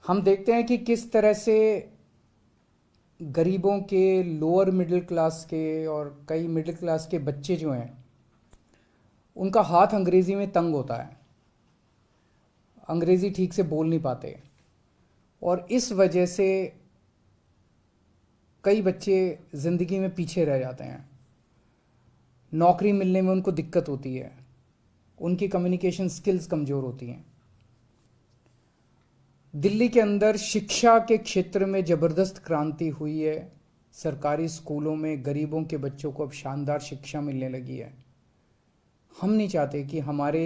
हम देखते हैं कि किस तरह से गरीबों के, लोअर मिडिल क्लास के और कई मिडिल क्लास के बच्चे जो हैं उनका हाथ अंग्रेज़ी में तंग होता है, अंग्रेज़ी ठीक से बोल नहीं पाते और इस वजह से कई बच्चे ज़िंदगी में पीछे रह जाते हैं। नौकरी मिलने में उनको दिक्कत होती है, उनकी कम्युनिकेशन स्किल्स कमज़ोर होती हैं। दिल्ली के अंदर शिक्षा के क्षेत्र में ज़बरदस्त क्रांति हुई है। सरकारी स्कूलों में गरीबों के बच्चों को अब शानदार शिक्षा मिलने लगी है। हम नहीं चाहते कि हमारे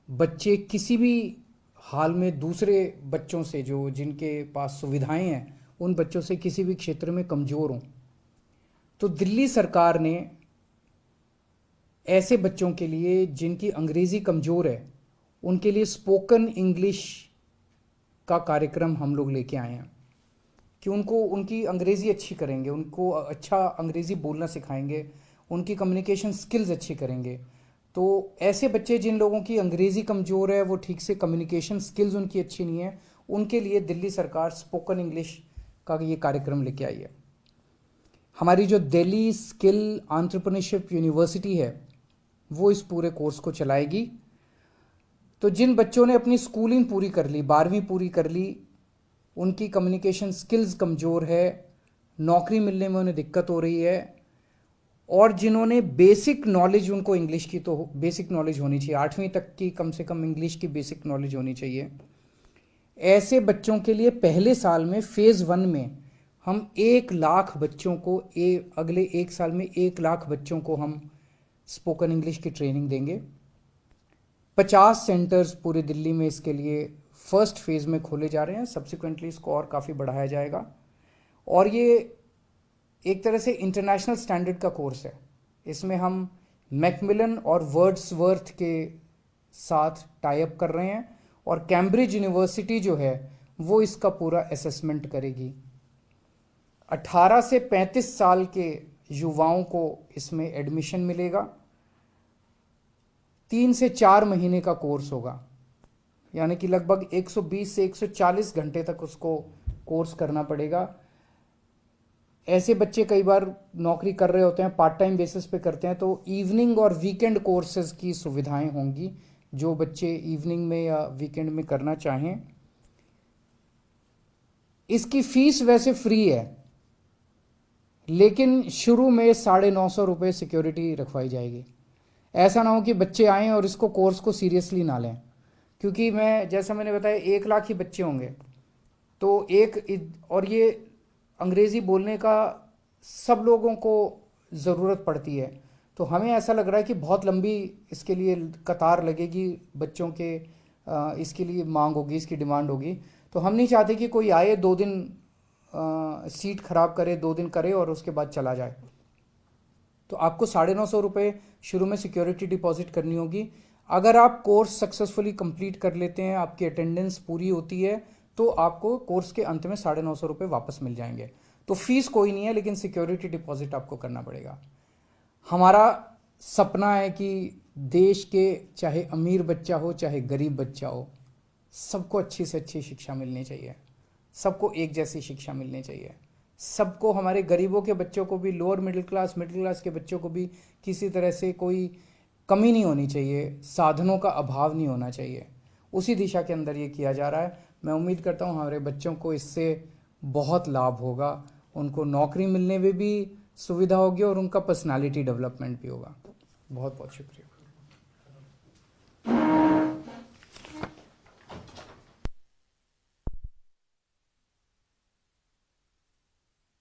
बच्चे किसी भी हाल में दूसरे बच्चों से, जो जिनके पास सुविधाएं हैं, उन बच्चों से किसी भी क्षेत्र में कमज़ोर हों। तो दिल्ली सरकार ने ऐसे बच्चों के लिए जिनकी अंग्रेज़ी कमज़ोर है, उनके लिए स्पोकन इंग्लिश का कार्यक्रम हम लोग लेके आए हैं कि उनको उनकी अंग्रेज़ी अच्छी करेंगे, उनको अच्छा अंग्रेज़ी बोलना सिखाएंगे, उनकी कम्युनिकेशन स्किल्स अच्छी करेंगे। तो ऐसे बच्चे जिन लोगों की अंग्रेज़ी कमज़ोर है, वो ठीक से कम्युनिकेशन स्किल्स उनकी अच्छी नहीं है, उनके लिए दिल्ली सरकार स्पोकन इंग्लिश का ये कार्यक्रम लेके आई है। हमारी जो दिल्ली स्किल एंटरप्रेन्योरशिप यूनिवर्सिटी है वो इस पूरे कोर्स को चलाएगी। तो जिन बच्चों ने अपनी स्कूलिंग पूरी कर ली, 12वीं पूरी कर ली, उनकी कम्युनिकेशन स्किल्स कमज़ोर है, नौकरी मिलने में उन्हें दिक्कत हो रही है, और जिन्होंने बेसिक नॉलेज, उनको इंग्लिश की तो बेसिक नॉलेज होनी चाहिए, 8वीं तक की कम से कम इंग्लिश की बेसिक नॉलेज होनी चाहिए। ऐसे बच्चों के लिए पहले साल में फेज़ 1 में हम 1 लाख बच्चों को अगले 1 साल में 1 लाख बच्चों को हम स्पोकन इंग्लिश की ट्रेनिंग देंगे। 50 सेंटर्स पूरे दिल्ली में इसके लिए फर्स्ट फेज़ में खोले जा रहे हैं। सब्सिक्वेंटली इसको और काफ़ी बढ़ाया जाएगा और ये एक तरह से इंटरनेशनल स्टैंडर्ड का कोर्स है। इसमें हम मैकमिलन और वर्ड्सवर्थ के साथ टाई अप कर रहे हैं और कैम्ब्रिज यूनिवर्सिटी जो है वो इसका पूरा असेसमेंट करेगी। 18 से 35 साल के युवाओं को इसमें एडमिशन मिलेगा। 3 से 4 महीने का कोर्स होगा, यानी कि लगभग 120 से 140 घंटे तक उसको कोर्स करना पड़ेगा। ऐसे बच्चे कई बार नौकरी कर रहे होते हैं, पार्ट टाइम बेसिस पे करते हैं, तो इवनिंग और वीकेंड कोर्सेज की सुविधाएं होंगी जो बच्चे इवनिंग में या वीकेंड में करना चाहें। इसकी फीस वैसे फ्री है, लेकिन शुरू में 950 रुपये सिक्योरिटी रखवाई जाएगी। ऐसा ना हो कि बच्चे आएँ और इसको कोर्स को सीरियसली ना लें, क्योंकि जैसा मैंने बताया 1 लाख ही बच्चे होंगे। तो और ये अंग्रेज़ी बोलने का सब लोगों को ज़रूरत पड़ती है, तो हमें ऐसा लग रहा है कि बहुत लंबी इसके लिए कतार लगेगी, बच्चों के इसके लिए मांग होगी, इसकी डिमांड होगी। तो हम नहीं चाहते कि कोई आए, 2 दिन सीट ख़राब करे, 2 दिन करे और उसके बाद चला जाए। तो आपको 950 रुपये शुरू में सिक्योरिटी डिपॉजिट करनी होगी। अगर आप कोर्स सक्सेसफुली कंप्लीट कर लेते हैं, आपकी अटेंडेंस पूरी होती है, तो आपको कोर्स के अंत में 950 रुपये वापस मिल जाएंगे। तो फीस कोई नहीं है, लेकिन सिक्योरिटी डिपॉजिट आपको करना पड़ेगा। हमारा सपना है कि देश के चाहे अमीर बच्चा हो चाहे गरीब बच्चा हो, सबको अच्छी से अच्छी शिक्षा मिलनी चाहिए, सबको एक जैसी शिक्षा मिलनी चाहिए, सबको, हमारे गरीबों के बच्चों को भी, लोअर मिडिल क्लास के बच्चों को भी किसी तरह से कोई कमी नहीं होनी चाहिए, साधनों का अभाव नहीं होना चाहिए। उसी दिशा के अंदर ये किया जा रहा है। मैं उम्मीद करता हूँ हमारे बच्चों को इससे बहुत लाभ होगा, उनको नौकरी मिलने में भी सुविधा होगी और उनका पर्सनालिटी डेवलपमेंट भी होगा। बहुत बहुत शुक्रिया।